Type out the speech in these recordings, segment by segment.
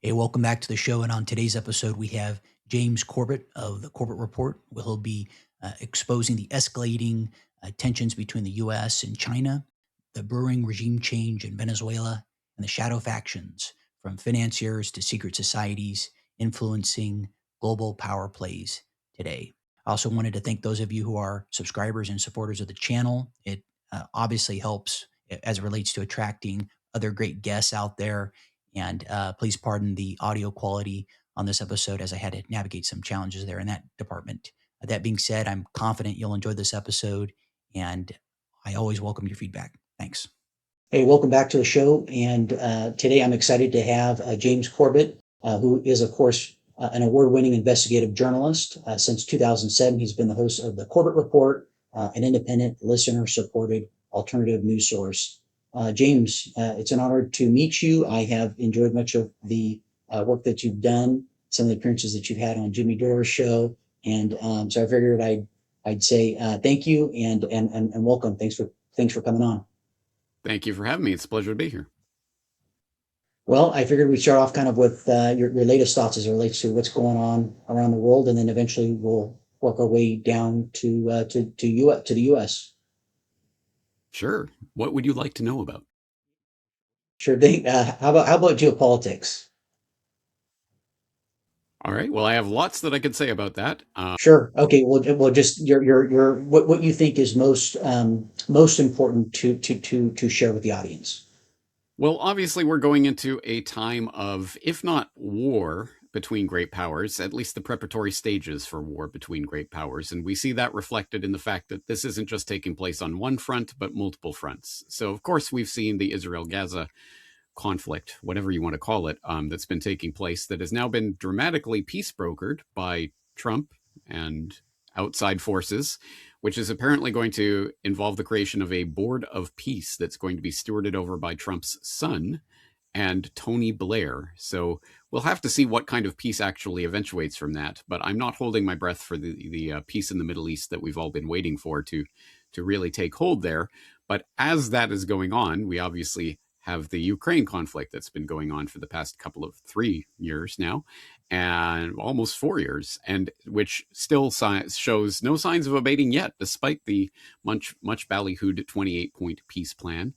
Hey, welcome back to the show. And on today's episode, we have James Corbett of the Corbett Report, where he'll be exposing the escalating tensions between the U.S. and China, the brewing regime change in Venezuela, and the shadow factions from financiers to secret societies influencing global power plays today. I also wanted to thank those of you who are subscribers and supporters of the channel. It obviously helps as it relates to attracting other great guests out there, and please pardon the audio quality on this episode as I had to navigate some challenges there in that department. That being said, I'm confident you'll enjoy this episode, and I always welcome your feedback. Thanks. Hey, welcome back to the show. And today I'm excited to have James Corbett, who is, of course, an award-winning investigative journalist. Since 2007, he's been the host of the Corbett Report, an independent, listener-supported alternative news source. James, it's an honor to meet you. I have enjoyed much of the work that you've done, some of the appearances that you've had on Jimmy Dore's show, and so I figured I'd say thank you and welcome. Thanks for coming on. Thank you for having me. It's a pleasure to be here. Well, I figured we'd start off kind of with your latest thoughts as it relates to what's going on around the world, and then eventually we'll work our way down to the U.S. Sure. What would you like to know about? Sure thing. How about geopolitics? All right. Well, I have lots that I could say about that. Sure. Okay. Well, just your what you think is most important to share with the audience. Well, obviously, we're going into a time of, if not war between great powers, at least the preparatory stages for war between great powers. And we see that reflected in the fact that this isn't just taking place on one front, but multiple fronts. So, of course, we've seen the Israel-Gaza conflict, whatever you want to call it, that's been taking place, that has now been dramatically peace brokered by Trump and outside forces, which is apparently going to involve the creation of a board of peace that's going to be stewarded over by Trump's son and Tony Blair. So we'll have to see what kind of peace actually eventuates from that. But I'm not holding my breath for the peace in the Middle East that we've all been waiting for to really take hold there. But as that is going on, we obviously have the Ukraine conflict that's been going on for the past couple of 3 years now, and almost 4 years, and which still shows no signs of abating yet, despite the much ballyhooed 28-point peace plan.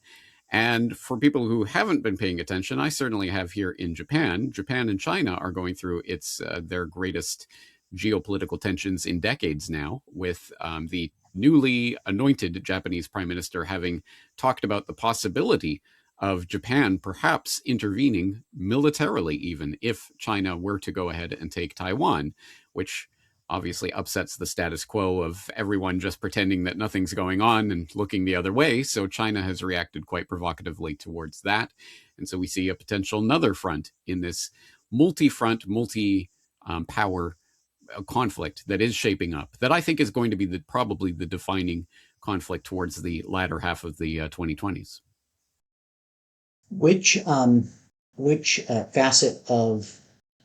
And for people who haven't been paying attention, I certainly have here in Japan. Japan and China are going through their greatest geopolitical tensions in decades now, with the newly anointed Japanese prime minister having talked about the possibility of Japan perhaps intervening militarily, even if China were to go ahead and take Taiwan, which obviously upsets the status quo of everyone just pretending that nothing's going on and looking the other way. So China has reacted quite provocatively towards that. And so we see a potential another front in this multi-front, multi-power conflict that is shaping up, that I think is going to be probably the defining conflict towards the latter half of the 2020s. Which facet of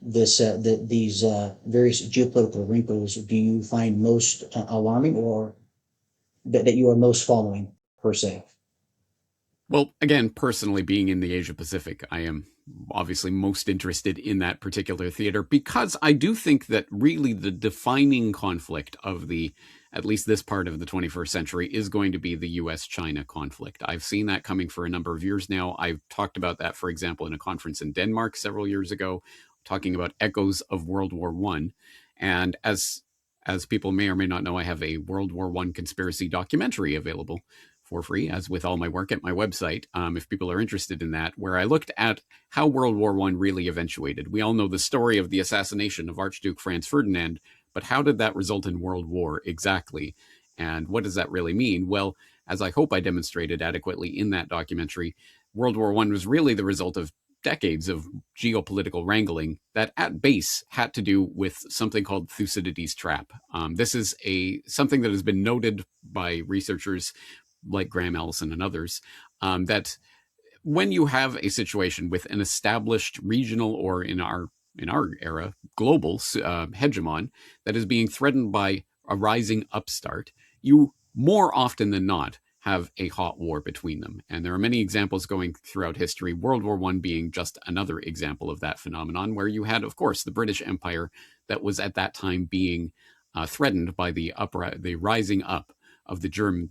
these various geopolitical wrinkles do you find most alarming, or that you are most following per se? Well, again, personally, being in the Asia Pacific, I am obviously most interested in that particular theater, because I do think that really the defining conflict of at least this part of the 21st century, is going to be the US-China conflict. I've seen that coming for a number of years now. I've talked about that, for example, in a conference in Denmark several years ago, talking about echoes of World War I. And as people may or may not know, I have a World War I conspiracy documentary available for free, as with all my work, at my website, if people are interested in that, where I looked at how World War I really eventuated. We all know the story of the assassination of Archduke Franz Ferdinand, but how did that result in world war exactly? And what does that really mean? Well, as I hope I demonstrated adequately in that documentary, World War I was really the result of decades of geopolitical wrangling that at base had to do with something called Thucydides' trap. This is something that has been noted by researchers like Graham Allison and others, that when you have a situation with an established regional, or in our era, global hegemon that is being threatened by a rising upstart, you more often than not have a hot war between them. And there are many examples going throughout history, World War I being just another example of that phenomenon, where you had, of course, the British Empire that was at that time being threatened by the rising up of the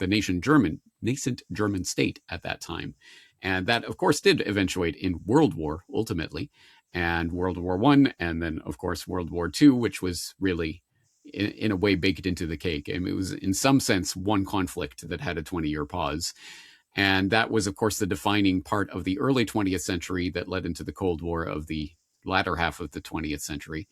nascent German state at that time. And that, of course, did eventuate in World War ultimately, and World War I, and then, of course, World War II, which was really, in a way, baked into the cake. I mean, it was, in some sense, one conflict that had a 20-year pause. And that was, of course, the defining part of the early 20th century that led into the Cold War of the latter half of the 20th century,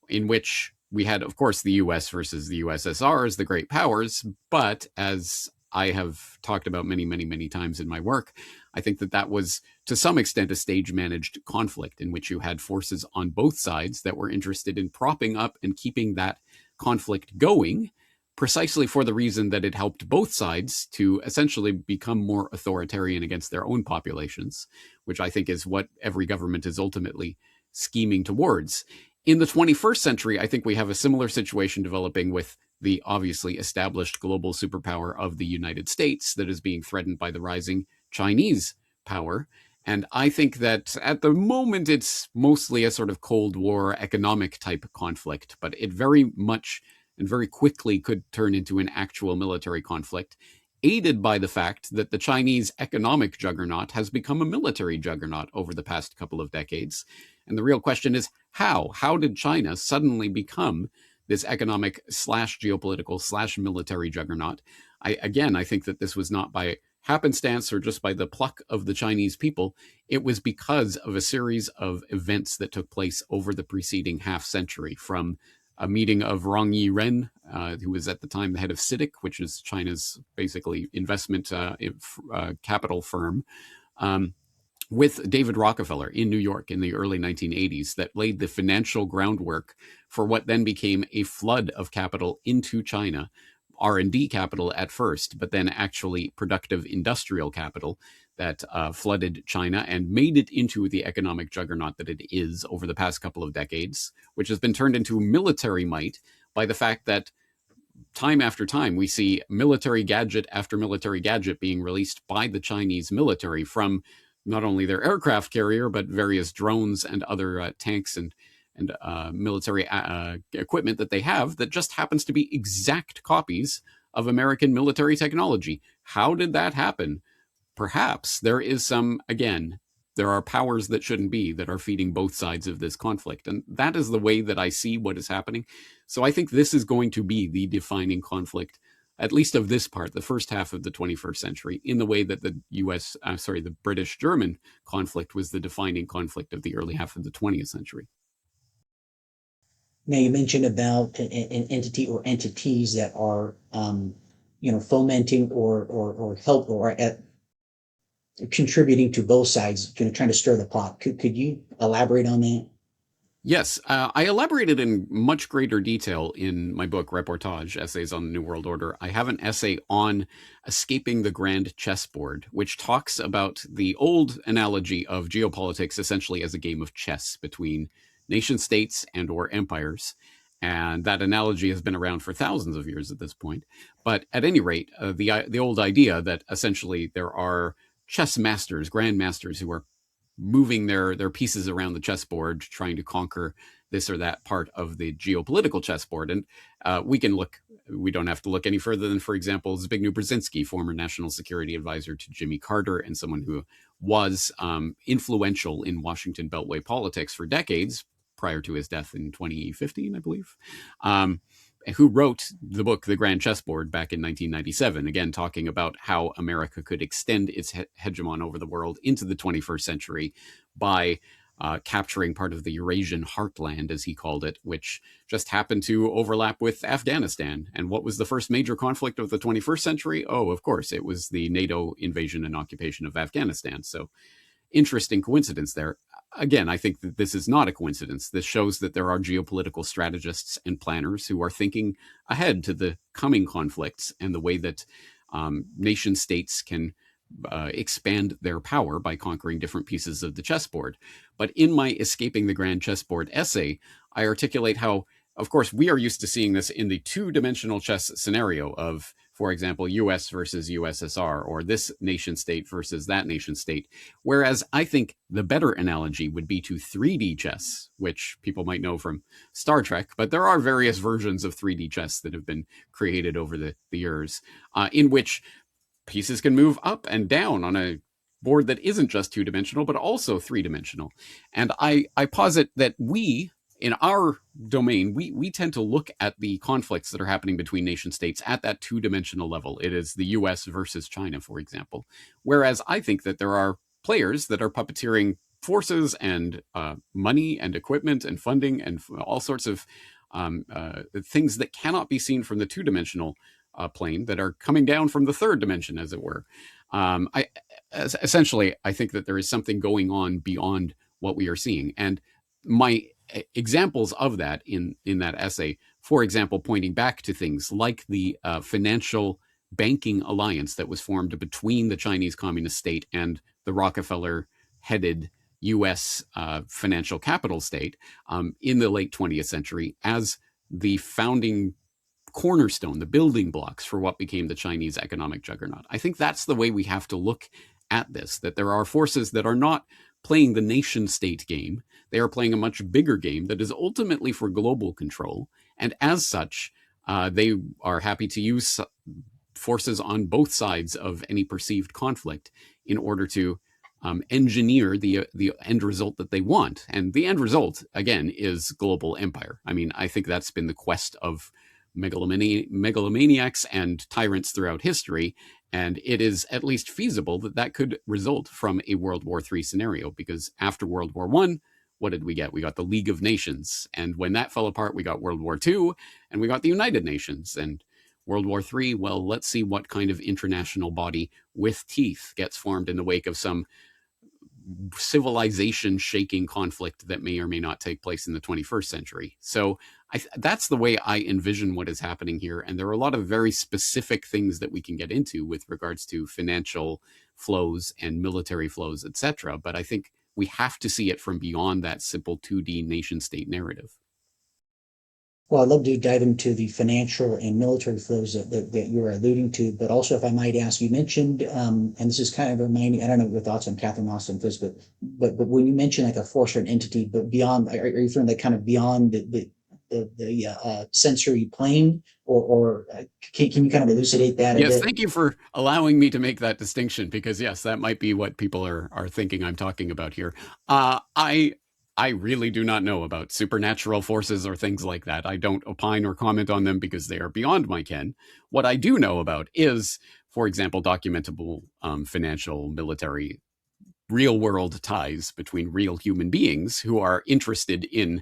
in which we had, of course, the US versus the USSR as the great powers. But as I have talked about many, many, many times in my work, I think that that was, to some extent, a stage managed conflict in which you had forces on both sides that were interested in propping up and keeping that conflict going, precisely for the reason that it helped both sides to essentially become more authoritarian against their own populations, which I think is what every government is ultimately scheming towards. In the 21st century, I think we have a similar situation developing with the obviously established global superpower of the United States that is being threatened by the rising Chinese power. And I think that at the moment, it's mostly a sort of Cold War economic type conflict, but it very much and very quickly could turn into an actual military conflict, aided by the fact that the Chinese economic juggernaut has become a military juggernaut over the past couple of decades. And the real question is how? How did China suddenly become this economic slash geopolitical slash military juggernaut? I think that this was not by happenstance or just by the pluck of the Chinese people. It was because of a series of events that took place over the preceding half century, from a meeting of Rong Yi-ren, who was at the time the head of CITIC, which is China's basically investment capital firm, with David Rockefeller in New York in the early 1980s, that laid the financial groundwork for what then became a flood of capital into China, R&D capital at first, but then actually productive industrial capital that flooded China and made it into the economic juggernaut that it is over the past couple of decades, which has been turned into military might by the fact that time after time we see military gadget after military gadget being released by the Chinese military, from not only their aircraft carrier, but various drones and other tanks and military equipment that they have that just happens to be exact copies of American military technology. How did that happen? Perhaps there is some, again, there are powers that shouldn't be that are feeding both sides of this conflict. And that is the way that I see what is happening. So I think this is going to be the defining conflict, at least of this part, the first half of the 21st century, in the way that the British-German conflict was the defining conflict of the early half of the 20th century. Now, you mentioned about an entity or entities that are, fomenting or help or contributing to both sides, trying to stir the pot. Could you elaborate on that? Yes, I elaborated in much greater detail in my book, Reportage, Essays on the New World Order. I have an essay on escaping the grand chessboard, which talks about the old analogy of geopolitics essentially as a game of chess between nation states and or empires. And that analogy has been around for thousands of years at this point. But at any rate, the old idea that essentially there are chess masters, grandmasters, who are moving their pieces around the chessboard, trying to conquer this or that part of the geopolitical chessboard. And we don't have to look any further than, for example, Zbigniew Brzezinski, former national security advisor to Jimmy Carter, and someone who was influential in Washington Beltway politics for decades prior to his death in 2015, I believe. Who wrote the book The Grand Chessboard back in 1997, again talking about how America could extend its hegemon over the world into the 21st century by capturing part of the Eurasian heartland, as he called it, which just happened to overlap with Afghanistan. And what was the first major conflict of the 21st century? Oh, of course, it was the NATO invasion and occupation of Afghanistan. So interesting coincidence there. Again, I think that this is not a coincidence. This shows that there are geopolitical strategists and planners who are thinking ahead to the coming conflicts and the way that nation states can expand their power by conquering different pieces of the chessboard. But in my Escaping the Grand Chessboard essay, I articulate how, of course, we are used to seeing this in the two-dimensional chess scenario of for example, US versus USSR, or this nation state versus that nation state. Whereas I think the better analogy would be to 3D chess, which people might know from Star Trek, but there are various versions of 3D chess that have been created over the years, in which pieces can move up and down on a board that isn't just two-dimensional, but also three-dimensional. And I posit that we, in our domain, we tend to look at the conflicts that are happening between nation states at that two-dimensional level. It is the US versus China, for example. Whereas I think that there are players that are puppeteering forces and money and equipment and funding and all sorts of things that cannot be seen from the two-dimensional plane, that are coming down from the third dimension, as it were. Essentially, I think that there is something going on beyond what we are seeing. And my examples of that in that essay, for example, pointing back to things like the financial banking alliance that was formed between the Chinese Communist state and the Rockefeller headed US financial capital state in the late 20th century as the founding cornerstone, the building blocks for what became the Chinese economic juggernaut. I think that's the way we have to look at this, that there are forces that are not playing the nation state game. They are playing a much bigger game that is ultimately for global control. And as such, they are happy to use forces on both sides of any perceived conflict in order to engineer the end result that they want. And the end result, again, is global empire. I mean, I think that's been the quest of megalomaniacs and tyrants throughout history. And it is at least feasible that that could result from a World War III scenario, because after World War I, what did we get? We got the League of Nations. And when that fell apart, we got World War II and we got the United Nations. And World War III, well, let's see what kind of international body with teeth gets formed in the wake of some civilization shaking conflict that may or may not take place in the 21st century. So that's the way I envision what is happening here. And there are a lot of very specific things that we can get into with regards to financial flows and military flows, etc. But I think we have to see it from beyond that simple 2D nation state narrative. Well, I'd love to dive into the financial and military flows that you were alluding to, but also, if I might ask, you mentioned, and this is kind of reminding, I don't know your thoughts on Catherine Austin Fitz, but when you mention like a force or an entity, but beyond, are you referring like kind of beyond the sensory plane, or can you kind of elucidate that a Yes, bit? thank you for allowing me to make that distinction, because yes, that might be what people are thinking I'm talking about here. I really do not know about supernatural forces or things like that. I don't opine or comment on them because they are beyond my ken. What I do know about is, for example, documentable financial, military, real world ties between real human beings who are interested in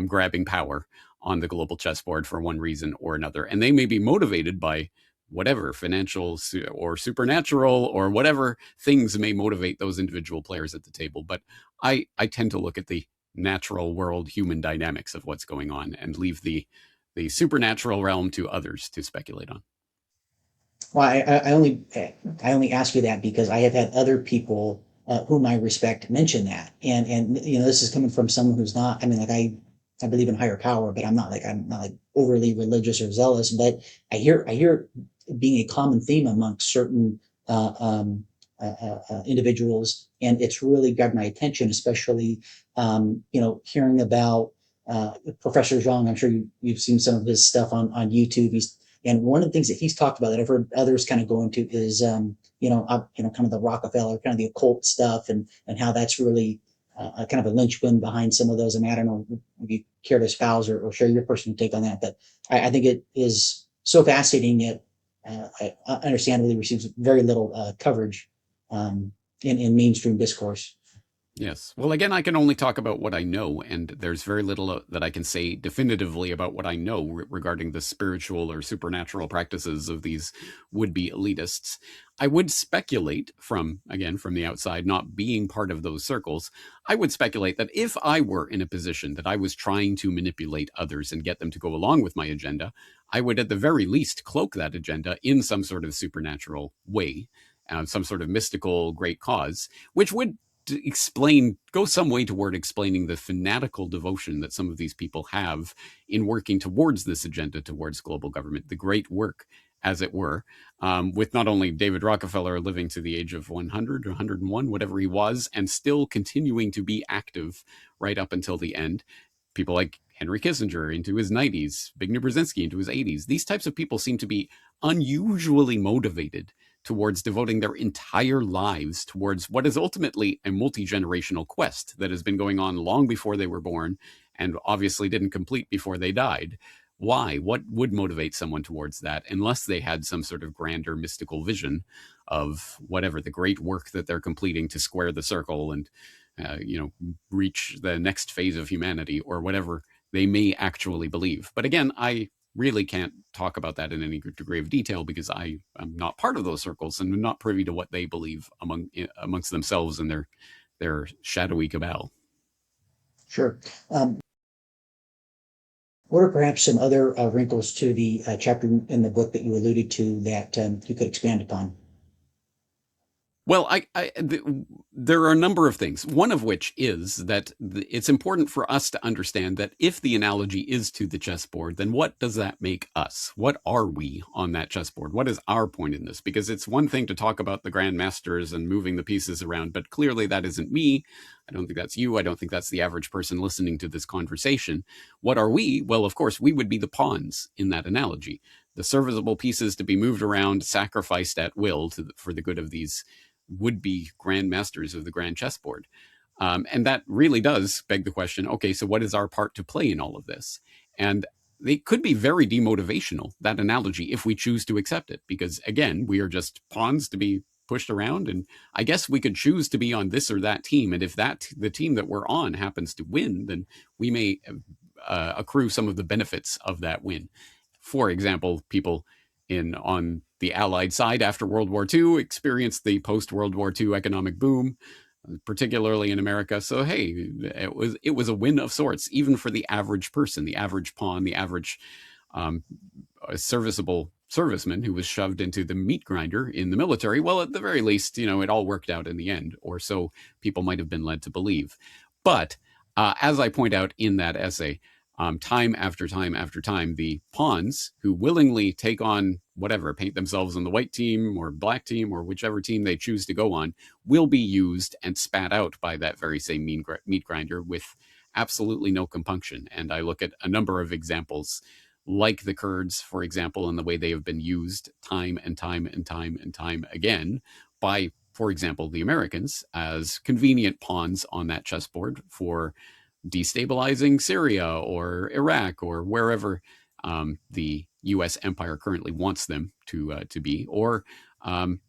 grabbing power on the global chessboard for one reason or another. And they may be motivated by whatever financial or supernatural or whatever things may motivate those individual players at the table. But I tend to look at the natural world human dynamics of what's going on and leave the supernatural realm to others to speculate on. Well, I only ask you that because I have had other people whom I respect mention that, and this is coming from someone who's not. I mean, like I believe in higher power, but I'm not like overly religious or zealous. But I hear it being a common theme amongst certain individuals, and it's really got my attention, especially hearing about Professor Zhang. I'm sure you've seen some of his stuff on YouTube. And one of the things that he's talked about that I've heard others kind of go into is, kind of the Rockefeller, kind of the occult stuff, and how that's really kind of a linchpin behind some of those. I mean, I don't know if you care to espouse or share your personal take on that, but I think it is so fascinating yet understandably receives very little coverage in mainstream discourse. Yes. Well, again, I can only talk about what I know, and there's very little that I can say definitively about what I know regarding the spiritual or supernatural practices of these would-be elitists. I would speculate from the outside, not being part of those circles, I would speculate that if I were in a position that I was trying to manipulate others and get them to go along with my agenda, I would at the very least cloak that agenda in some sort of supernatural way, some sort of mystical great cause, which would go some way toward explaining the fanatical devotion that some of these people have in working towards this agenda, towards global government, the great work as it were, with not only David Rockefeller living to the age of 100 or 101, whatever he was, and still continuing to be active right up until the end. People like Henry Kissinger into his 90s, Zbigniew Brzezinski into his 80s. These types of people seem to be unusually motivated towards devoting their entire lives towards what is ultimately a multi-generational quest that has been going on long before they were born and obviously didn't complete before they died. Why? What would motivate someone towards that unless they had some sort of grander mystical vision of whatever the great work that they're completing to square the circle and reach the next phase of humanity or whatever they may actually believe. But again, I really can't talk about that in any degree of detail because I am not part of those circles and I'm not privy to what they believe amongst themselves and their shadowy cabal. Sure. What are perhaps some other wrinkles to the chapter in the book that you alluded to that you could expand upon? Well, there are a number of things. One of which is that it's important for us to understand that if the analogy is to the chessboard, then what does that make us? What are we on that chessboard? What is our point in this? Because it's one thing to talk about the grandmasters and moving the pieces around, but clearly that isn't me. I don't think that's you. I don't think that's the average person listening to this conversation. What are we? Well, of course, we would be the pawns in that analogy, the serviceable pieces to be moved around, sacrificed at will for the good of these would-be grandmasters of the grand chessboard. And that really does beg the question, okay, so what is our part to play in all of this? And they could be very demotivational, that analogy, if we choose to accept it, because again, we are just pawns to be pushed around. And I guess we could choose to be on this or that team. And if the team that we're on happens to win, then we may accrue some of the benefits of that win. For example, people on the Allied side after World War II experienced the post-World War II economic boom, particularly in America. So, hey, it was a win of sorts, even for the average person, the average pawn, the average serviceable serviceman who was shoved into the meat grinder in the military. Well, at the very least, it all worked out in the end, or so people might have been led to believe. But as I point out in that essay, time after time after time, the pawns who willingly take on whatever, paint themselves on the white team or black team or whichever team they choose to go on, will be used and spat out by that very same meat grinder with absolutely no compunction. And I look at a number of examples like the Kurds, for example, and the way they have been used time and time and time and time again by, for example, the Americans as convenient pawns on that chessboard for destabilizing Syria or Iraq or wherever the U.S. empire currently wants them to be. Or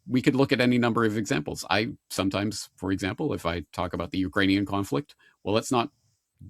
we could look at any number of examples. I sometimes, for example, if I talk about the Ukrainian conflict, well, let's not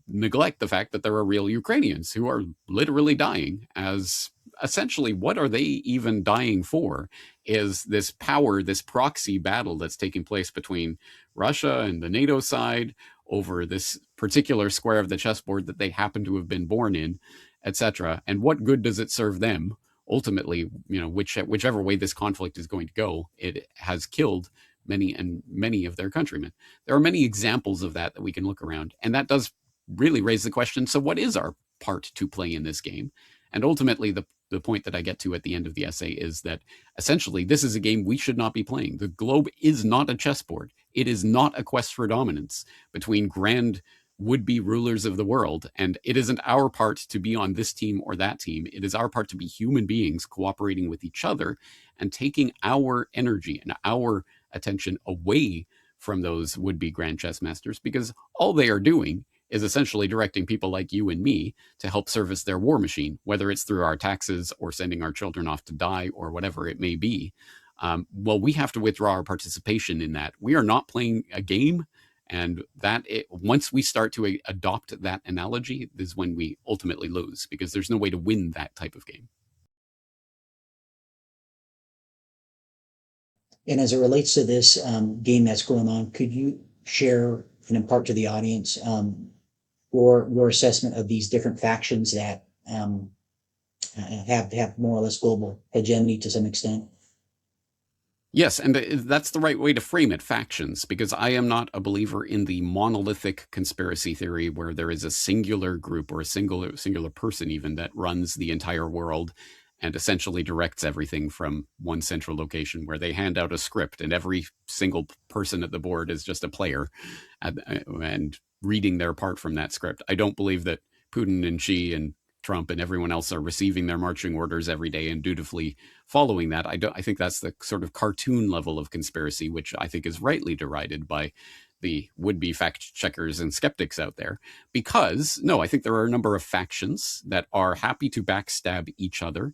neglect the fact that there are real Ukrainians who are literally dying. As essentially, what are they even dying for? Is this power, this proxy battle that's taking place between Russia and the NATO side over this particular square of the chessboard that they happen to have been born in, etc. And what good does it serve them? Ultimately, whichever way this conflict is going to go, it has killed many of their countrymen. There are many examples of that we can look around, and that does really raise the question, so what is our part to play in this game? And ultimately, the point that I get to at the end of the essay is that essentially this is a game we should not be playing. The globe is not a chessboard. It is not a quest for dominance between grand would-be rulers of the world. And it isn't our part to be on this team or that team. It is our part to be human beings cooperating with each other and taking our energy and our attention away from those would-be grand chess masters, because all they are doing is essentially directing people like you and me to help service their war machine, whether it's through our taxes or sending our children off to die or whatever it may be. Well, we have to withdraw our participation in that. We are not playing a game. And once we start to adopt that analogy is when we ultimately lose, because there's no way to win that type of game. And as it relates to this game that's going on, could you share and impart to the audience your assessment of these different factions that have more or less global hegemony to some extent? Yes, and that's the right way to frame it, factions, because I am not a believer in the monolithic conspiracy theory where there is a singular group or a singular person even that runs the entire world and essentially directs everything from one central location where they hand out a script and every single person at the board is just a player and reading their part from that script. I don't believe that Putin and Xi and Trump and everyone else are receiving their marching orders every day and dutifully following that. I think that's the sort of cartoon level of conspiracy, which I think is rightly derided by the would-be fact checkers and skeptics out there. Because no, I think there are a number of factions that are happy to backstab each other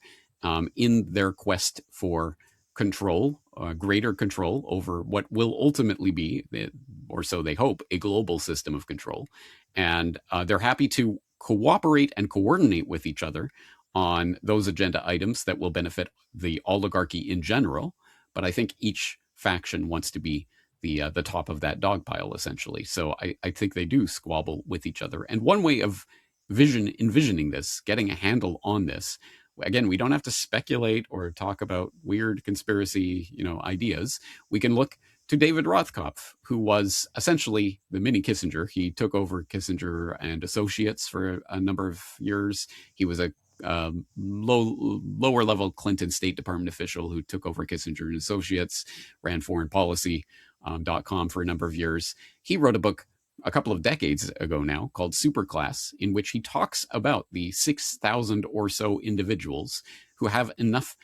in their quest for control, greater control over what will ultimately be, or so they hope, a global system of control. And they're happy to cooperate and coordinate with each other on those agenda items that will benefit the oligarchy in general. But I think each faction wants to be the top of that dog pile, essentially. So I think they do squabble with each other. And one way of envisioning this, getting a handle on this, again, we don't have to speculate or talk about weird conspiracy, ideas. We can look to David Rothkopf, who was essentially the mini Kissinger. He took over Kissinger and Associates for a number of years. He was a lower level Clinton State Department official who took over Kissinger and Associates, ran foreign policy .com for a number of years. He wrote a book a couple of decades ago now called Superclass, in which he talks about the 6,000 or so individuals who have enough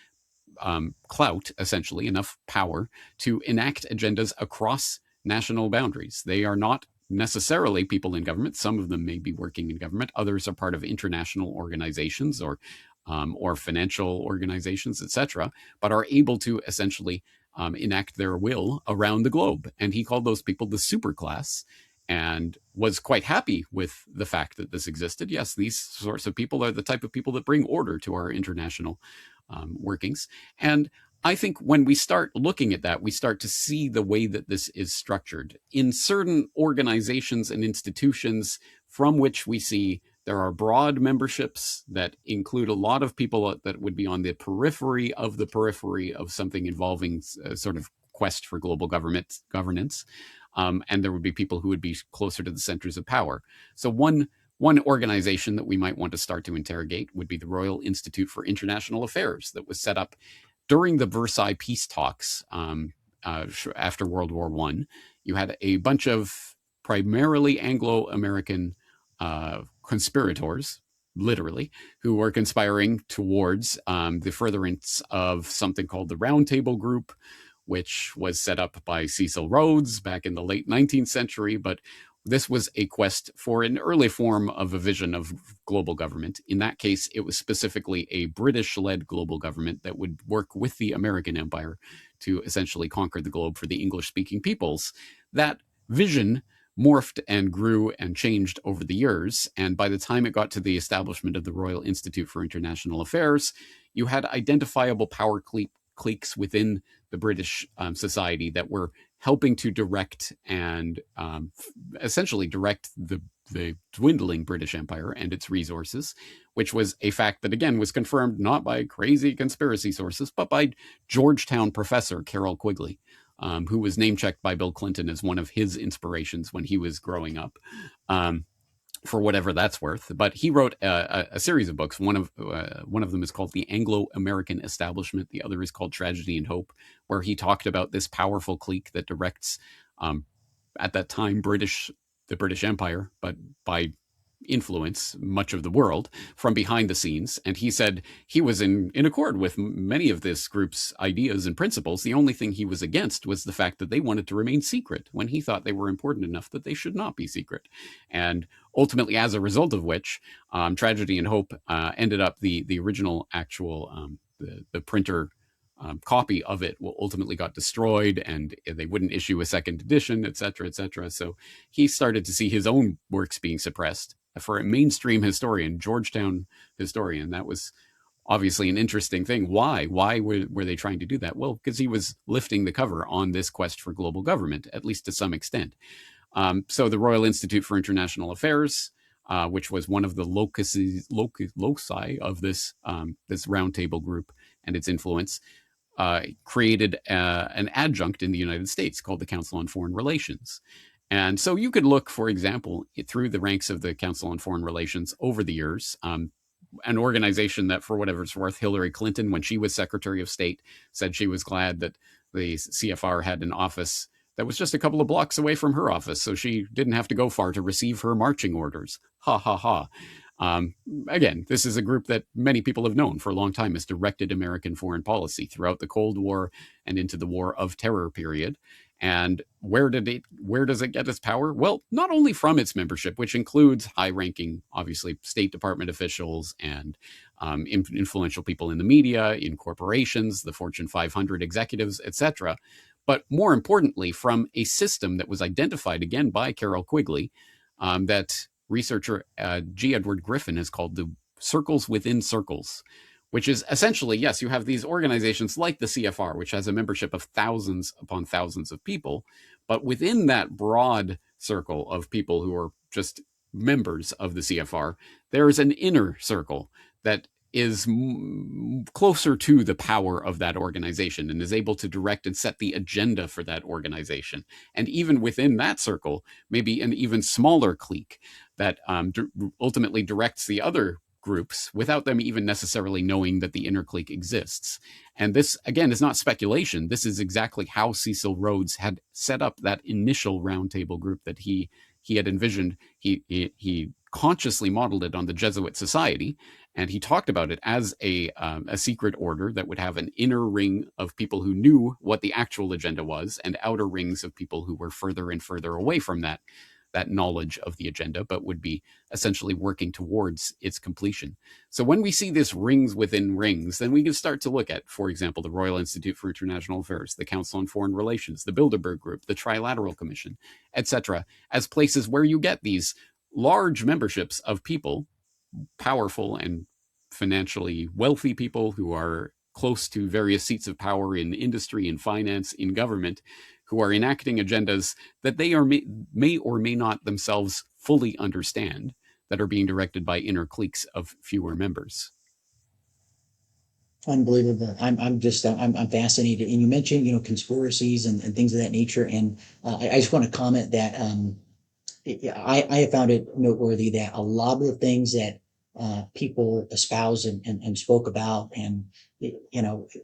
clout, essentially, enough power to enact agendas across national boundaries. They are not necessarily people in government. Some of them may be working in government. Others are part of international organizations or financial organizations, etc., but are able to essentially enact their will around the globe. And he called those people the superclass and was quite happy with the fact that this existed. Yes, these sorts of people are the type of people that bring order to our international workings. And I think when we start looking at that, we start to see the way that this is structured in certain organizations and institutions from which we see there are broad memberships that include a lot of people that would be on the periphery of something involving a sort of quest for global governance. And there would be people who would be closer to the centers of power. So one organization that we might want to start to interrogate would be the Royal Institute for International Affairs, that was set up during the Versailles peace talks after World War I. You had a bunch of primarily Anglo-American conspirators, literally, who were conspiring towards the furtherance of something called the Round Table Group, which was set up by Cecil Rhodes back in the late 19th century. But this was a quest for an early form of a vision of global government. In that case, it was specifically a British-led global government that would work with the American empire to essentially conquer the globe for the English-speaking peoples. That vision morphed and grew and changed over the years. And by the time it got to the establishment of the Royal Institute for International Affairs, you had identifiable power cliques within the British society that were helping to direct and essentially direct the dwindling British Empire and its resources, which was a fact that, again, was confirmed not by crazy conspiracy sources, but by Georgetown professor Carroll Quigley, who was name-checked by Bill Clinton as one of his inspirations when he was growing up. For whatever that's worth. But he wrote a series of books. One of them is called The Anglo-American Establishment. The other is called Tragedy and Hope, where he talked about this powerful clique that directs, at that time, the British Empire, but by influence much of the world from behind the scenes. And he said he was in accord with many of this group's ideas and principles. The only thing he was against was the fact that they wanted to remain secret when he thought they were important enough that they should not be secret. And ultimately, as a result of which, Tragedy and Hope ended up the original actual the printer copy of it ultimately got destroyed, and they wouldn't issue a second edition, et cetera, et cetera. So he started to see his own works being suppressed. For a mainstream historian, Georgetown historian, that was obviously an interesting thing. Why? Why were they trying to do that? Well, because he was lifting the cover on this quest for global government, at least to some extent. So the Royal Institute for International Affairs, which was one of the loci of this roundtable group and its influence, created an adjunct in the United States called the Council on Foreign Relations. And so you could look, for example, through the ranks of the Council on Foreign Relations over the years. an organization that, for whatever it's worth, Hillary Clinton, when she was Secretary of State, said she was glad that the CFR had an office that was just a couple of blocks away from her office, so she didn't have to go far to receive her marching orders. Ha ha ha. Um, Again, this is a group that many people have known for a long time as directed American foreign policy throughout the Cold War and into the War of Terror period. And where does it get its power? Well, not only from its membership, which includes high-ranking, obviously, State Department officials and influential people in the media, in corporations, the Fortune 500 executives, etc., but more importantly, from a system that was identified again by Carol Quigley, that researcher G. Edward Griffin has called the circles within circles, which is essentially, yes, you have these organizations like the CFR, which has a membership of thousands upon thousands of people, but within that broad circle of people who are just members of the CFR, there is an inner circle that is closer to the power of that organization and is able to direct and set the agenda for that organization. And even within that circle, maybe an even smaller clique that ultimately directs the other groups without them even necessarily knowing that the inner clique exists. And this, again, is not speculation. This is exactly how Cecil Rhodes had set up that initial roundtable group that he had envisioned. He consciously modeled it on the Jesuit Society, and he talked about it as a secret order that would have an inner ring of people who knew what the actual agenda was, and outer rings of people who were further and further away from that knowledge of the agenda, but would be essentially working towards its completion. So when we see this rings within rings, then we can start to look at, for example, the Royal Institute for International Affairs, the Council on Foreign Relations, the Bilderberg Group, the Trilateral Commission, etc., as places where you get these large memberships of people, powerful and financially wealthy people who are close to various seats of power in industry, in finance, in government, who are enacting agendas that they may or may not themselves fully understand, that are being directed by inner cliques of fewer members. Unbelievable. I'm fascinated. And you mentioned, conspiracies and things of that nature. And I just want to comment that I have found it noteworthy that a lot of the things that people espouse and spoke about, and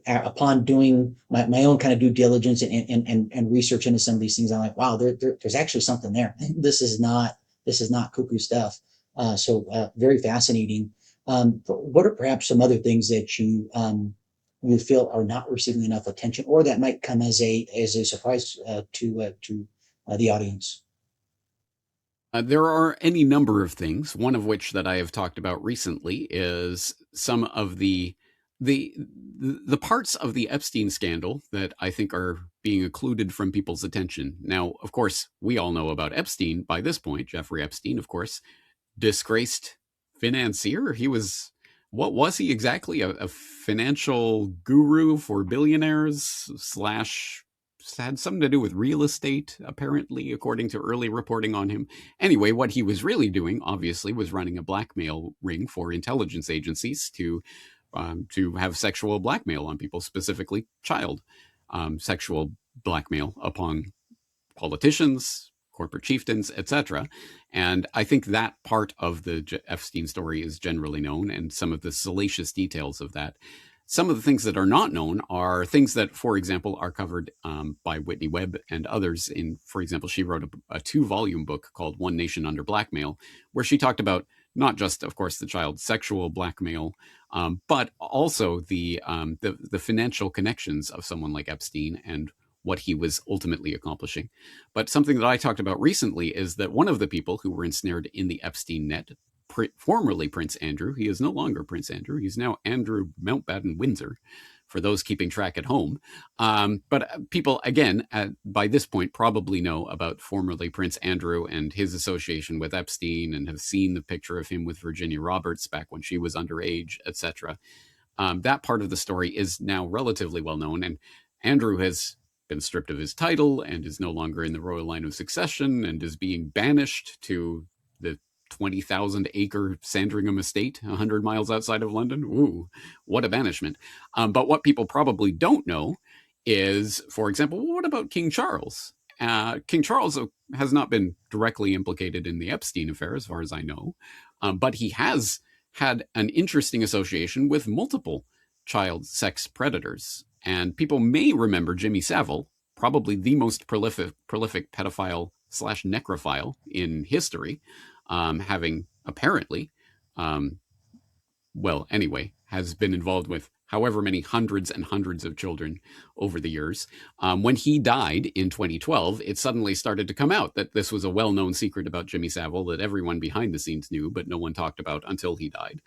upon doing my own kind of due diligence and research into some of these things, I'm like, wow, there's actually something there. This is not cuckoo stuff. So very fascinating. What are perhaps some other things that you feel are not receiving enough attention, or that might come as a surprise to the audience? There are any number of things, one of which that I have talked about recently is some of the parts of the Epstein scandal that I think are being occluded from people's attention. Now, of course, we all know about Epstein by this point. Jeffrey Epstein, of course, disgraced financier. He was, what was he exactly? A financial guru for billionaires slash had something to do with real estate, apparently, according to early reporting on him. Anyway, what he was really doing, obviously, was running a blackmail ring for intelligence agencies to have sexual blackmail on people, specifically child sexual blackmail upon politicians, corporate chieftains, etc. And I think that part of the Epstein story is generally known, and some of the salacious details of that. Some of the things that are not known are things that, for example, are covered by Whitney Webb and others. For example, she wrote a 2-volume book called One Nation Under Blackmail, where she talked about not just, of course, the child sexual blackmail, but also the financial connections of someone like Epstein and what he was ultimately accomplishing. But something that I talked about recently is that one of the people who were ensnared in the Epstein net, formerly Prince Andrew, he is no longer Prince Andrew, he's now Andrew Mountbatten Windsor, for those keeping track at home. But people, again, by this point, probably know about formerly Prince Andrew and his association with Epstein, and have seen the picture of him with Virginia Roberts back when she was underage, etc. That part of the story is now relatively well known, and Andrew has been stripped of his title and is no longer in the royal line of succession and is being banished to the 20,000 acre Sandringham estate 100 miles outside of London. Ooh, what a banishment. But what people probably don't know is, for example, what about King Charles? King Charles has not been directly implicated in the Epstein affair, as far as I know, but he has had an interesting association with multiple child sex predators. And people may remember Jimmy Savile, probably the most prolific pedophile slash necrophile in history, having apparently, um, well, anyway, has been involved with however many hundreds and hundreds of children over the years. When he died in 2012, it suddenly started to come out that this was a well known secret about Jimmy Savile that everyone behind the scenes knew, but no one talked about until he died.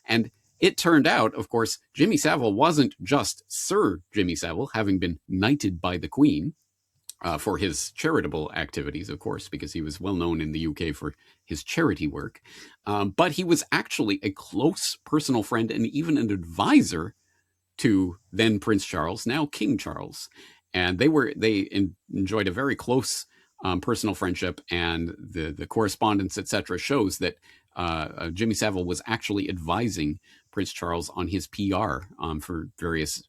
And it turned out, of course, Jimmy Savile wasn't just Sir Jimmy Savile, having been knighted by the Queen for his charitable activities, of course, because he was well known in the UK for his charity work. But he was actually a close personal friend and even an advisor to then Prince Charles, now King Charles. And they enjoyed a very close personal friendship, and the correspondence, etc., shows that Jimmy Savile was actually advising Prince Charles on his PR for various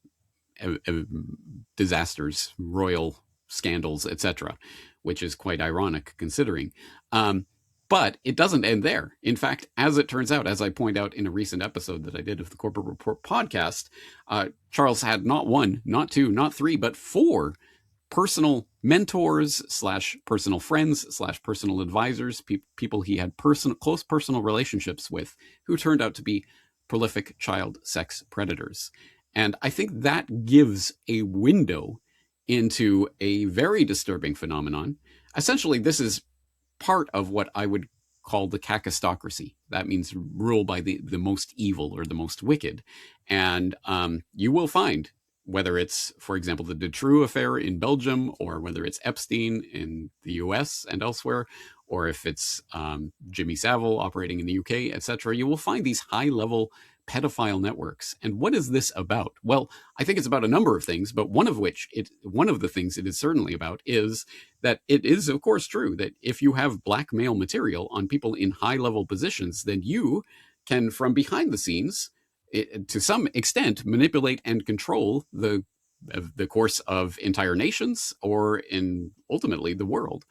disasters, royal scandals, etc., which is quite ironic considering. But it doesn't end there. In fact, as it turns out, as I point out in a recent episode that I did of the Corbett Report podcast, Charles had not one, not two, not three, but four personal mentors slash personal friends slash personal advisors, people he had close personal relationships with, who turned out to be prolific child sex predators. And I think that gives a window into a very disturbing phenomenon. Essentially, this is part of what I would call the kakistocracy. That means rule by the most evil or the most wicked. And you will find, whether it's, for example, the Dutroux affair in Belgium, or whether it's Epstein in the US and elsewhere, or if it's Jimmy Savile operating in the UK, etc., you will find these high-level pedophile networks. And what is this about? Well, I think it's about a number of things, but one of the things it is certainly about is that it is, of course, true that if you have blackmail material on people in high-level positions, then you can, from behind the scenes, to some extent, manipulate and control the course of entire nations, or in ultimately the world,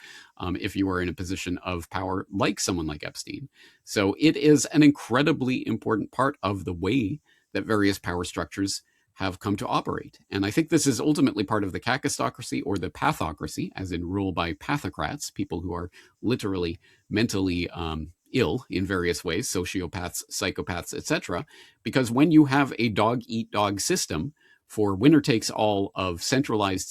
if you are in a position of power like someone like Epstein. So it is an incredibly important part of the way that various power structures have come to operate. And I think this is ultimately part of the kakistocracy, or the pathocracy, as in rule by pathocrats, people who are literally mentally ill in various ways, sociopaths, psychopaths, etc. Because when you have a dog-eat-dog system for winner takes all of centralized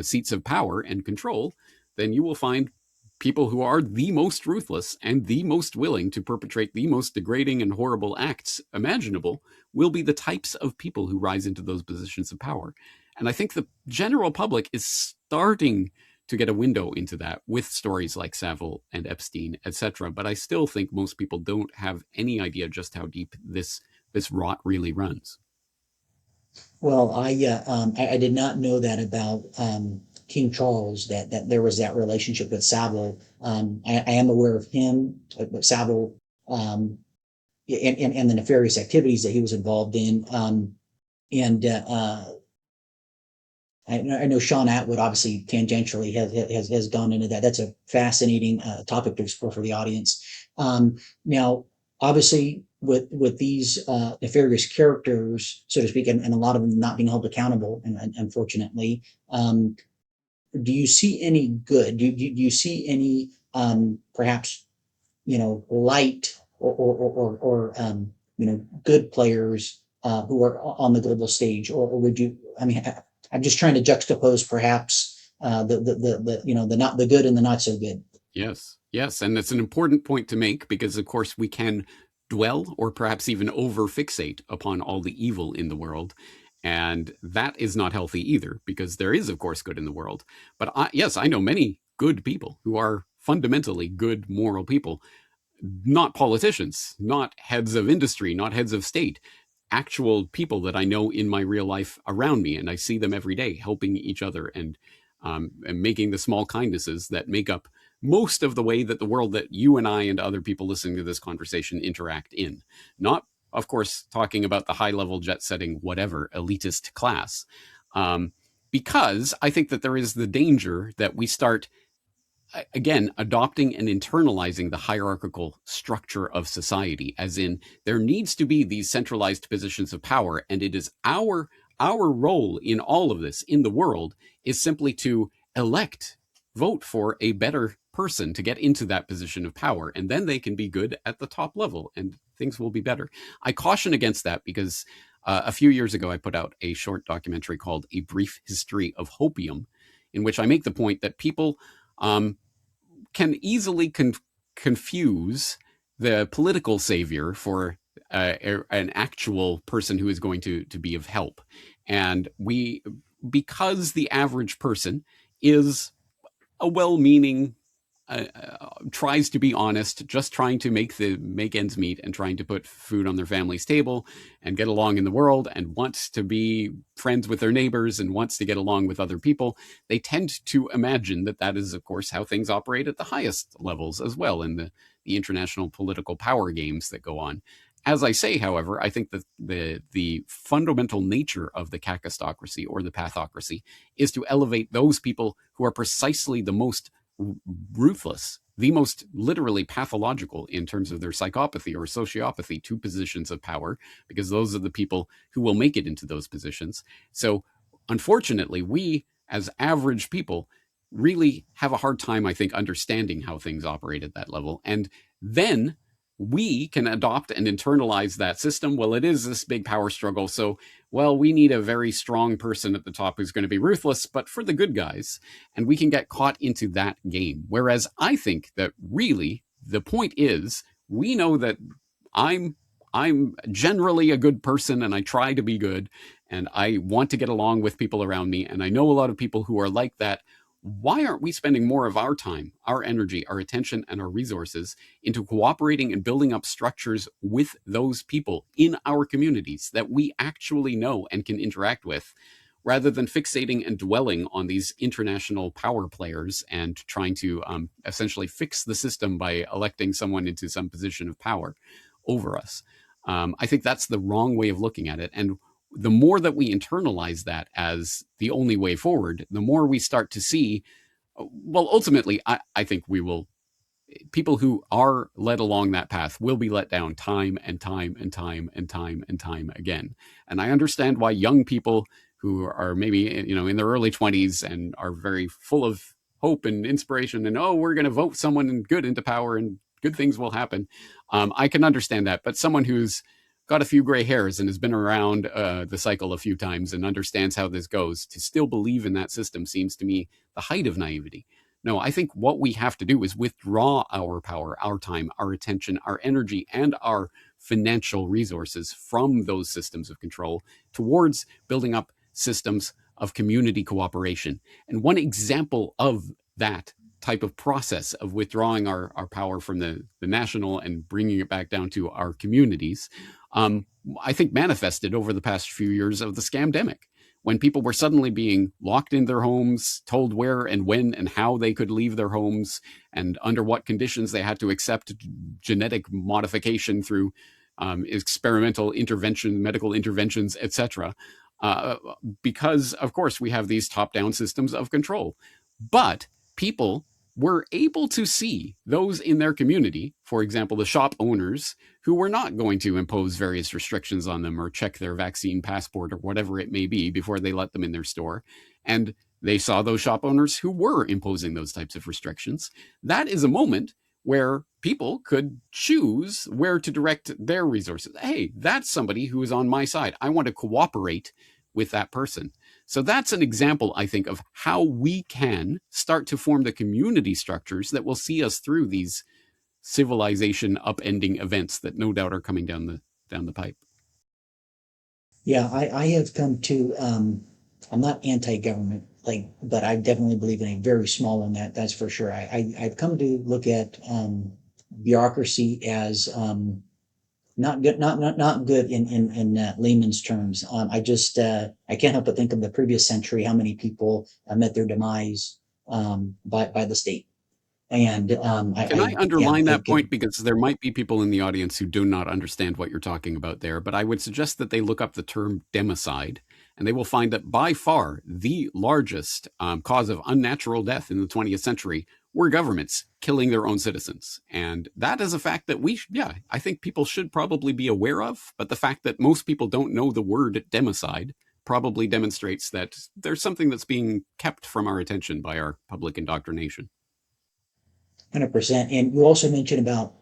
seats of power and control, then you will find people who are the most ruthless and the most willing to perpetrate the most degrading and horrible acts imaginable will be the types of people who rise into those positions of power. And I think the general public is starting to get a window into that with stories like Savile and Epstein, etc. But I still think most people don't have any idea just how deep this rot really runs. Well, I did not know that about King Charles, that there was that relationship with Savile. I am aware of him, but Savile, and the nefarious activities that he was involved in. And I know Sean Atwood obviously tangentially has gone into that. That's a fascinating topic to explore for the audience. Now, obviously, with these nefarious characters, so to speak, and a lot of them not being held accountable, and unfortunately, do you see any good? Do you see any perhaps light or good players who are on the global stage, or would you? I mean, I'm just trying to juxtapose perhaps the not the good and the not so good. Yes, yes. And it's an important point to make because, of course, we can dwell or perhaps even over fixate upon all the evil in the world. And that is not healthy either, because there is, of course, good in the world. But yes, I know many good people who are fundamentally good, moral people, not politicians, not heads of industry, not heads of state, actual people that I know in my real life around me. And I see them every day helping each other and making the small kindnesses that make up most of the way that the world that you and I and other people listening to this conversation interact in. Not, of course, talking about the high level jet setting, whatever, elitist class. Because I think that there is the danger that we start again, adopting and internalizing the hierarchical structure of society, as in there needs to be these centralized positions of power, and it is our role in all of this in the world is simply to elect, vote for a better person to get into that position of power, and then they can be good at the top level and things will be better. I caution against that because a few years ago I put out a short documentary called A Brief History of Hopium, in which I make the point that people um, can easily confuse the political savior for an actual person who is going to be of help. And because the average person is a well-meaning, tries to be honest, just trying to make ends meet and trying to put food on their family's table and get along in the world and wants to be friends with their neighbors and wants to get along with other people, they tend to imagine that that is, of course, how things operate at the highest levels as well in the international political power games that go on. As I say, however, I think that the fundamental nature of the kakistocracy or the pathocracy is to elevate those people who are precisely the most ruthless, the most literally pathological in terms of their psychopathy or sociopathy to positions of power, because those are the people who will make it into those positions. So, unfortunately, we as average people really have a hard time, I think, understanding how things operate at that level. And then we can adopt and internalize that system. Well, it is this big power struggle. So, well, we need a very strong person at the top who's going to be ruthless, but for the good guys. And we can get caught into that game. Whereas I think that really the point is we know that I'm I'm generally a good person and I try to be good and I want to get along with people around me. And I know a lot of people who are like that. Why aren't we spending more of our time, our energy, our attention, and our resources into cooperating and building up structures with those people in our communities that we actually know and can interact with, rather than fixating and dwelling on these international power players and trying to essentially fix the system by electing someone into some position of power over us? I think that's the wrong way of looking at it. And the more that we internalize that as the only way forward, the more we start to see, well, ultimately, I think we will, people who are led along that path will be let down time and time and time and time and time again. And I understand why young people who are maybe, in their early 20s and are very full of hope and inspiration and, oh, we're going to vote someone good into power and good things will happen. I can understand that. But someone who's got a few gray hairs and has been around the cycle a few times and understands how this goes, to still believe in that system seems to me the height of naivety. No, I think what we have to do is withdraw our power, our time, our attention, our energy, and our financial resources from those systems of control towards building up systems of community cooperation. And one example of that type of process of withdrawing our power from the national and bringing it back down to our communities, I think manifested over the past few years of the scamdemic, when people were suddenly being locked in their homes, told where and when and how they could leave their homes, and under what conditions they had to accept genetic modification through experimental intervention, medical interventions, etc. Because, of course, we have these top-down systems of control. But people were able to see those in their community, for example, the shop owners, who were not going to impose various restrictions on them or check their vaccine passport or whatever it may be before they let them in their store. And they saw those shop owners who were imposing those types of restrictions. That is a moment where people could choose where to direct their resources. Hey, that's somebody who is on my side. I want to cooperate with that person. So that's an example, I think, of how we can start to form the community structures that will see us through these civilization upending events that no doubt are coming down the pipe. Yeah, I have come to, I'm not anti-government, like, but I definitely believe in a very small one, that's for sure. I've come to look at bureaucracy as not good, not good in layman's terms. I can't help but think of the previous century, how many people met their demise by the state. And Can I yeah, underline that point? Because there might be people in the audience who do not understand what you're talking about there, but I would suggest that they look up the term democide, and they will find that by far the largest cause of unnatural death in the 20th century were governments killing their own citizens. And that is a fact that I think people should probably be aware of. But the fact that most people don't know the word democide probably demonstrates that there's something that's being kept from our attention by our public indoctrination. 100%. And you also mentioned about,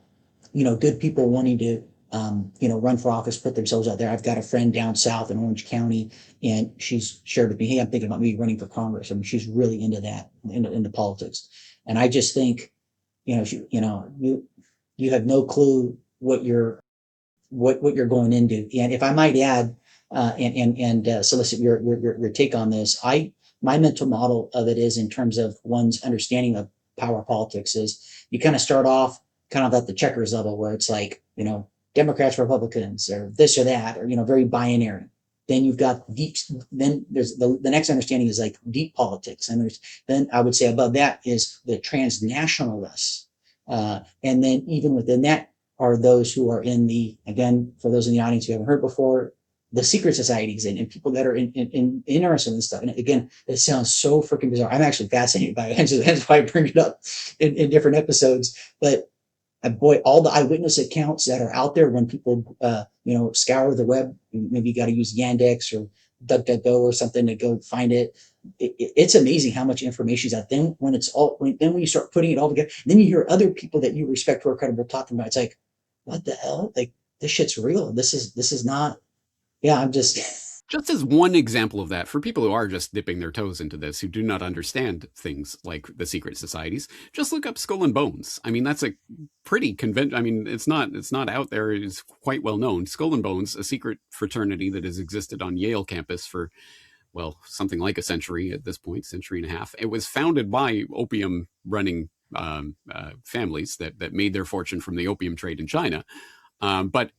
good people wanting to, run for office, put themselves out there. I've got a friend down south in Orange County, and she's shared with me, hey, I'm thinking about me running for Congress. I mean, she's really into that, into politics. And I just think, you have no clue what you're going into. And if I might add, and solicit your take on this, my mental model of it is in terms of one's understanding of power politics is you kind of start off kind of at the checkers level where it's like, Democrats, Republicans, or this or that, or very binary. Then you've got deep. Then there's the next understanding is like deep politics, and then I would say above that is the transnationalists, and then even within that are those who are in the, again, for those in the audience who haven't heard before, the secret societies and people that are interested in this stuff. And again, it sounds so freaking bizarre. I'm actually fascinated by it. That's why I bring it up in different episodes. But boy, all the eyewitness accounts that are out there when people, scour the web, maybe you got to use Yandex or DuckDuckGo or something to go find it. It's amazing how much information is out. Then when then when you start putting it all together, then you hear other people that you respect who are credible talking about. It's like, what the hell? Like this shit's real. This is not. Yeah, I'm just. Just as one example of that, for people who are just dipping their toes into this, who do not understand things like the secret societies, just look up Skull and Bones. I mean, that's a pretty I mean, it's not out there. It's quite well known. Skull and Bones, a secret fraternity that has existed on Yale campus for, well, something like a century at this point, century and a half. It was founded by opium running families that made their fortune from the opium trade in China, but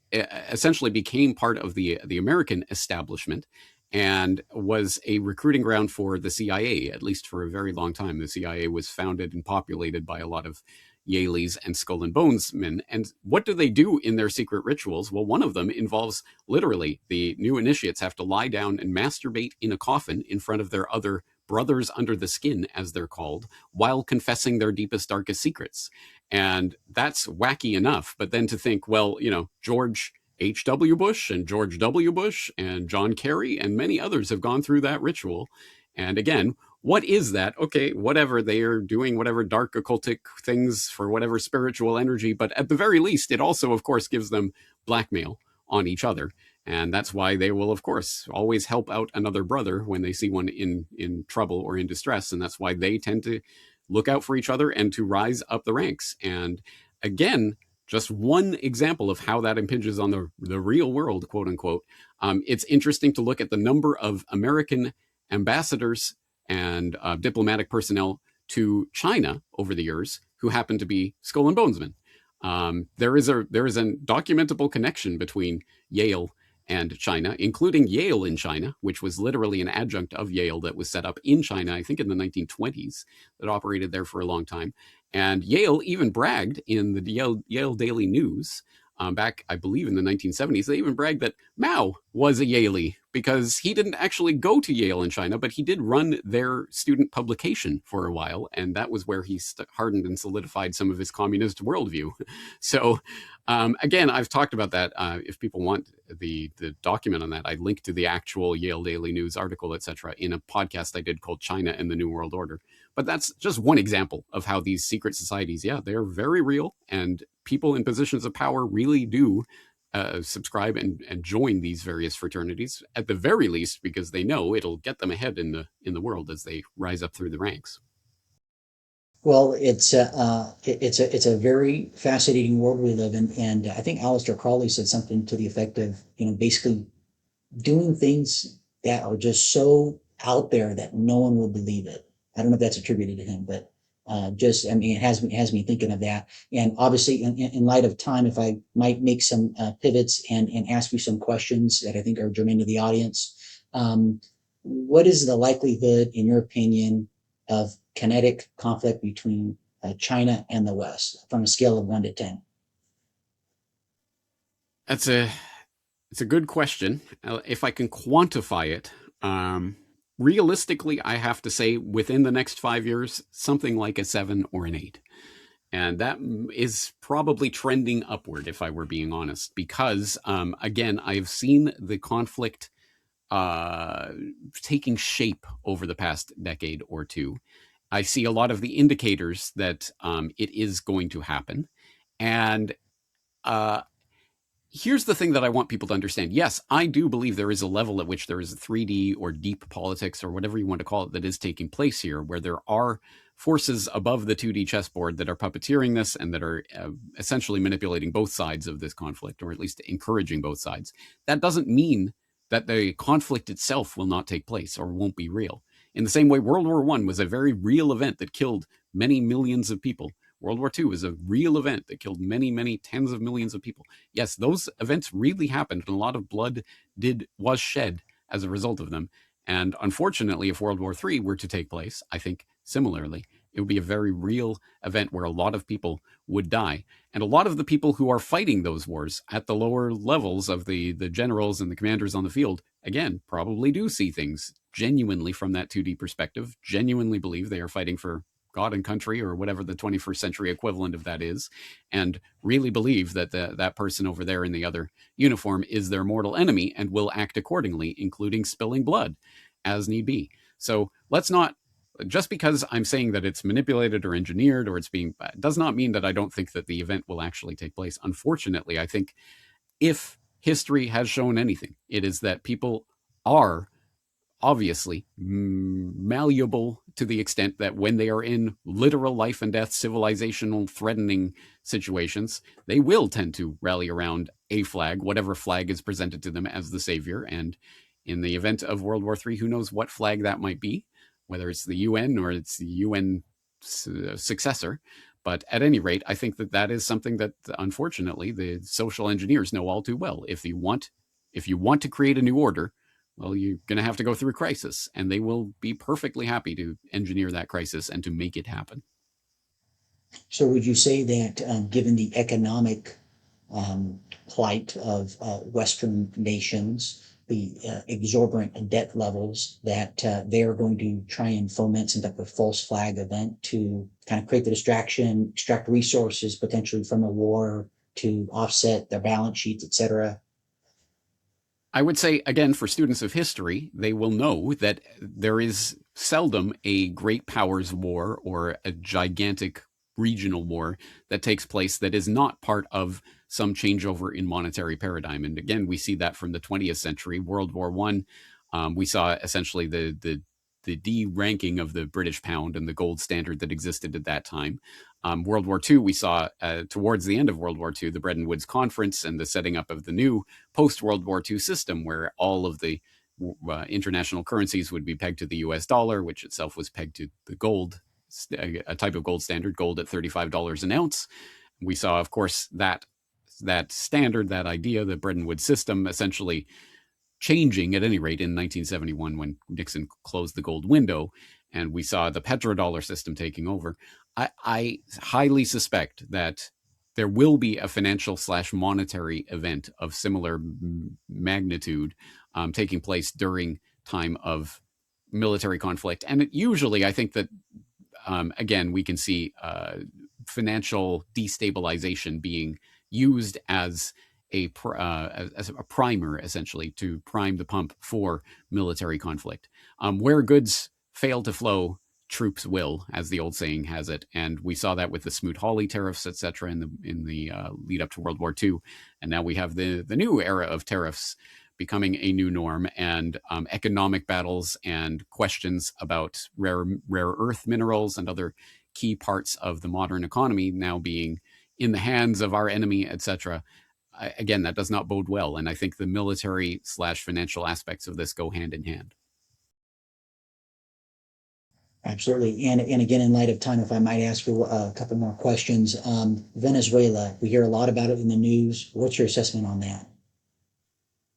essentially became part of the American establishment and was a recruiting ground for the CIA, at least for a very long time. The CIA was founded and populated by a lot of Yaleys and Skull and Bones men. And what do they do in their secret rituals? Well, one of them involves literally the new initiates have to lie down and masturbate in a coffin in front of their other brothers under the skin, as they're called, while confessing their deepest, darkest secrets. And that's wacky enough. But then to think, well, George H.W. Bush and George W. Bush and John Kerry and many others have gone through that ritual. And again, what is that? Okay, whatever, they are doing whatever dark occultic things for whatever spiritual energy. But at the very least, it also, of course, gives them blackmail on each other. And that's why they will, of course, always help out another brother when they see one in trouble or in distress. And that's why they tend to look out for each other and to rise up the ranks. And again, just one example of how that impinges on the real world, quote unquote. It's interesting to look at the number of American ambassadors and diplomatic personnel to China over the years who happen to be Skull and Bonesmen. There is a documentable connection between Yale and China, including Yale in China, which was literally an adjunct of Yale that was set up in China, I think in the 1920s, that operated there for a long time. And Yale even bragged in the Yale Daily News back, I believe, in the 1970s. They even bragged that Mao was a Yalie because he didn't actually go to Yale in China, but he did run their student publication for a while. And that was where he hardened and solidified some of his communist worldview. So again, I've talked about that. If people want the document on that, I link to the actual Yale Daily News article, etc., in a podcast I did called China and the New World Order. But that's just one example of how these secret societies, they're very real, and people in positions of power really do subscribe and join these various fraternities, at the very least, because they know it'll get them ahead in the world as they rise up through the ranks. Well, it's a very fascinating world we live in, and I think Aleister Crowley said something to the effect of, basically doing things that are just so out there that no one will believe it. I don't know if that's attributed to him, but just, I mean, it has me thinking of that. And obviously, in light of time, if I might make some pivots and ask you some questions that I think are germane to the audience. What is the likelihood, in your opinion, of kinetic conflict between China and the West from a scale of 1 to 10? It's a good question. If I can quantify it, Realistically, I have to say within the next 5 years, something like a 7 or an 8. And that is probably trending upward, if I were being honest, because again, I've seen the conflict uh, taking shape over the past decade or two. I see a lot of the indicators that it is going to happen. And uh, here's the thing that I want people to understand. Yes, I do believe there is a level at which there is a 3D or deep politics or whatever you want to call it that is taking place here, where there are forces above the 2D chessboard that are puppeteering this and that are essentially manipulating both sides of this conflict, or at least encouraging both sides. That doesn't mean that the conflict itself will not take place or won't be real. In the same way, World War I was a very real event that killed many millions of people. World War II was a real event that killed many, many tens of millions of people. Yes, those events really happened, and a lot of blood was shed as a result of them. And unfortunately, if World War III were to take place, I think similarly, it would be a very real event where a lot of people would die. And a lot of the people who are fighting those wars at the lower levels of the generals and the commanders on the field, again, probably do see things genuinely from that 2D perspective, genuinely believe they are fighting for God and country or whatever the 21st century equivalent of that is, and really believe that that person over there in the other uniform is their mortal enemy and will act accordingly, including spilling blood as need be. So let's not, just because I'm saying that it's manipulated or engineered or it's being, does not mean that I don't think that the event will actually take place. Unfortunately, I think if history has shown anything, it is that people are obviously malleable to the extent that when they are in literal life and death, civilizational threatening situations, they will tend to rally around a flag, whatever flag is presented to them as the savior. And in the event of World War III, who knows what flag that might be, whether it's the UN or it's the UN successor. But at any rate, I think that that is something that unfortunately the social engineers know all too well. If you want to create a new order, well, you're going to have to go through a crisis, and they will be perfectly happy to engineer that crisis and to make it happen. So would you say that, given the economic plight of Western nations, the exorbitant debt levels, that they are going to try and foment some type of false flag event to kind of create the distraction, extract resources potentially from a war to offset their balance sheets, etc.? I would say, again, for students of history, they will know that there is seldom a great powers war or a gigantic regional war that takes place that is not part of some changeover in monetary paradigm. And again, we see that from the 20th century, World War One. We saw essentially the de-ranking of the British pound and the gold standard that existed at that time. World War II, we saw towards the end of World War II, the Bretton Woods Conference and the setting up of the new post-World War II system, where all of the international currencies would be pegged to the US dollar, which itself was pegged to the gold, a type of gold standard, gold at $35 an ounce. We saw, of course, that standard, that idea, the Bretton Woods system, essentially changing at any rate in 1971 when Nixon closed the gold window and we saw the petrodollar system taking over. I highly suspect that there will be a financial slash monetary event of similar magnitude taking place during time of military conflict. And usually I think that, again, we can see financial destabilization being used as as a primer, essentially, to prime the pump for military conflict. Where goods fail to flow, troops will, as the old saying has it, and we saw that with the Smoot-Hawley tariffs, etc., in the lead up to World War II, and now we have the new era of tariffs becoming a new norm, and economic battles and questions about rare earth minerals and other key parts of the modern economy now being in the hands of our enemy, etc. Again, that does not bode well. And I think the military slash financial aspects of this go hand in hand. Absolutely. And again, in light of time, if I might ask you a couple more questions. Venezuela, we hear a lot about it in the news. What's your assessment on that?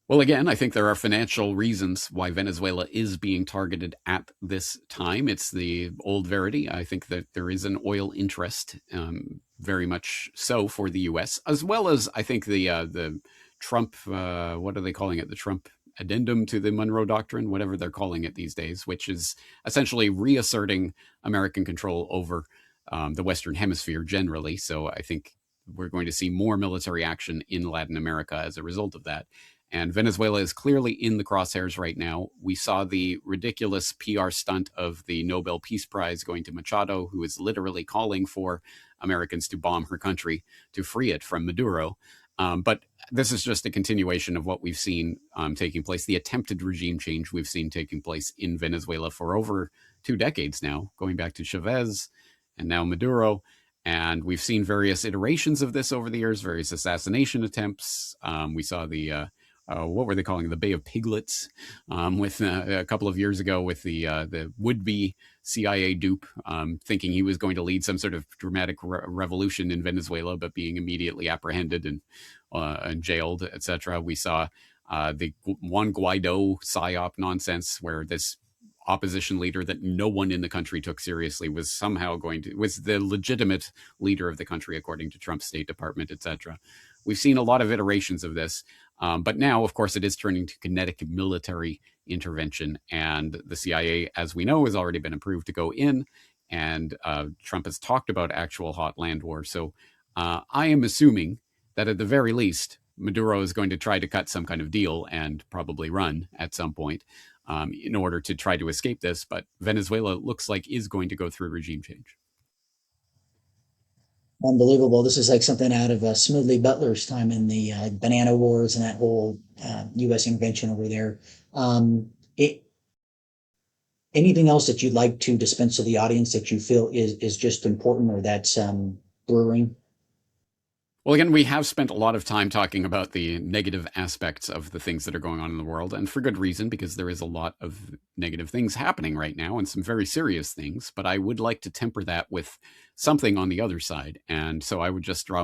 Well, again, I think there are financial reasons why Venezuela is being targeted at this time. It's the old verity. I think that there is an oil interest, very much so, for the U.S., as well as I think the Trump, what are they calling it? The Trump addendum to the Monroe Doctrine, whatever they're calling it these days, which is essentially reasserting American control over the Western Hemisphere generally. So I think we're going to see more military action in Latin America as a result of that. And Venezuela is clearly in the crosshairs right now. We saw the ridiculous PR stunt of the Nobel Peace Prize going to Machado, who is literally calling for Americans to bomb her country to free it from Maduro. But this is just a continuation of what we've seen taking place, the attempted regime change we've seen taking place in Venezuela for over 2 decades now, going back to Chavez and now Maduro. And we've seen various iterations of this over the years, various assassination attempts. We saw what were they calling it? The Bay of Piglets, with a couple of years ago with the would-be CIA dupe, thinking he was going to lead some sort of dramatic revolution in Venezuela, but being immediately apprehended and jailed, etc. We saw the Juan Guaido psyop nonsense, where this opposition leader that no one in the country took seriously was the legitimate leader of the country according to Trump's State Department, etc. We've seen a lot of iterations of this, but now, of course, it is turning to kinetic military intervention, and the CIA, as we know, has already been approved to go in, and Trump has talked about actual hot land war. So I am assuming that at the very least, Maduro is going to try to cut some kind of deal and probably run at some point in order to try to escape this. But Venezuela looks like is going to go through regime change. Unbelievable. This is like something out of Smoothly Butler's time in the Banana Wars and that whole U.S. intervention over there. Um, it, Anything else that you'd like to dispense to the audience that you feel is just important or that's brewing? Well, again, we have spent a lot of time talking about the negative aspects of the things that are going on in the world, and for good reason, because there is a lot of negative things happening right now and some very serious things. But I would like to temper that with something on the other side. And so I would just draw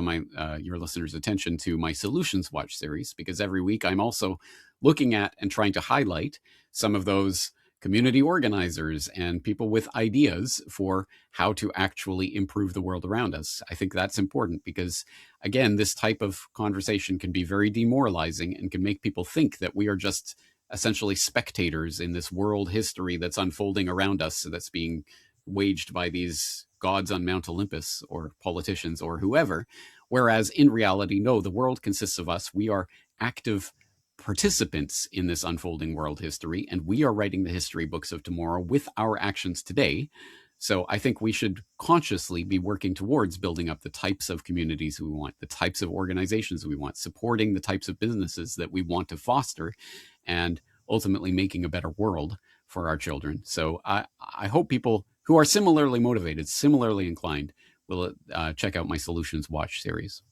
your listeners' attention to my Solutions Watch series, because every week I'm also looking at and trying to highlight some of those community organizers and people with ideas for how to actually improve the world around us. I think that's important because, again, this type of conversation can be very demoralizing and can make people think that we are just essentially spectators in this world history that's unfolding around us, that's being waged by these gods on Mount Olympus or politicians or whoever. Whereas in reality, no, the world consists of us. We are active participants in this unfolding world history, and we are writing the history books of tomorrow with our actions today. So I think we should consciously be working towards building up the types of communities we want, the types of organizations we want, supporting the types of businesses that we want to foster, and ultimately making a better world for our children. So I hope people who are similarly motivated, similarly inclined, will check out my Solutions Watch series.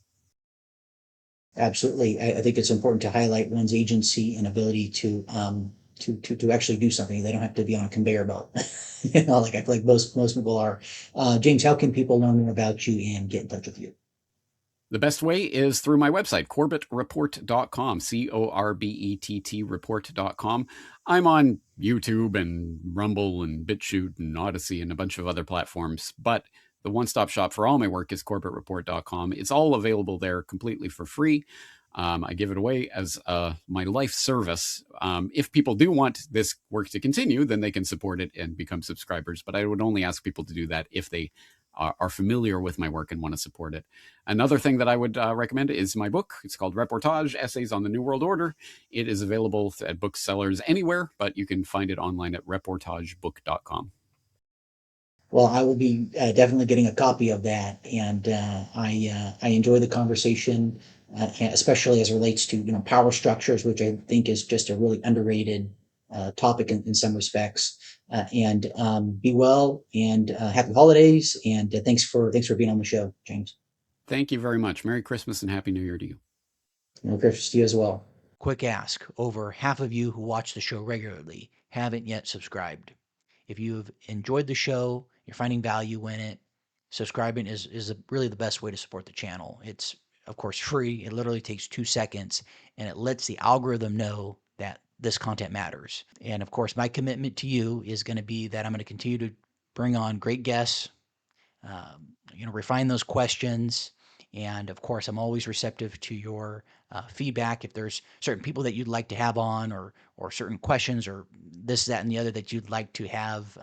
Absolutely. I think it's important to highlight one's agency and ability to actually do something. They don't have to be on a conveyor belt. Like I feel like most people are. James, how can people learn more about you and get in touch with you? The best way is through my website, corbettreport.com, Corbett report.com. I'm on YouTube and Rumble and BitChute and Odyssey and a bunch of other platforms, but the one-stop shop for all my work is corbettreport.com. It's all available there completely for free. I give it away as my life service. If people do want this work to continue, then they can support it and become subscribers. But I would only ask people to do that if they are familiar with my work and want to support it. Another thing that I would recommend is my book. It's called Reportage, Essays on the New World Order. It is available at booksellers anywhere, but you can find it online at reportagebook.com. Well, I will be definitely getting a copy of that, and I enjoy the conversation, especially as it relates to power structures, which I think is just a really underrated topic in some respects. And be well, and happy holidays, and thanks for being on the show, James. Thank you very much. Merry Christmas and Happy New Year to you. Merry Christmas to you as well. Quick ask: over half of you who watch the show regularly haven't yet subscribed. If you've enjoyed the show, you're finding value in it, subscribing is really the best way to support the channel. It's, of course, free. It literally takes 2 seconds, and it lets the algorithm know that this content matters. And of course, my commitment to you is going to be that I'm going to continue to bring on great guests, refine those questions, And of course, I'm always receptive to your feedback. If there's certain people that you'd like to have on, or certain questions, or this, that, and the other that you'd like to have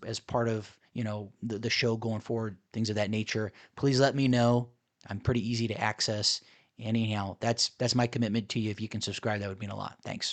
as part of the show going forward, things of that nature, please let me know. I'm pretty easy to access. Anyhow, that's my commitment to you. If you can subscribe, that would mean a lot. Thanks.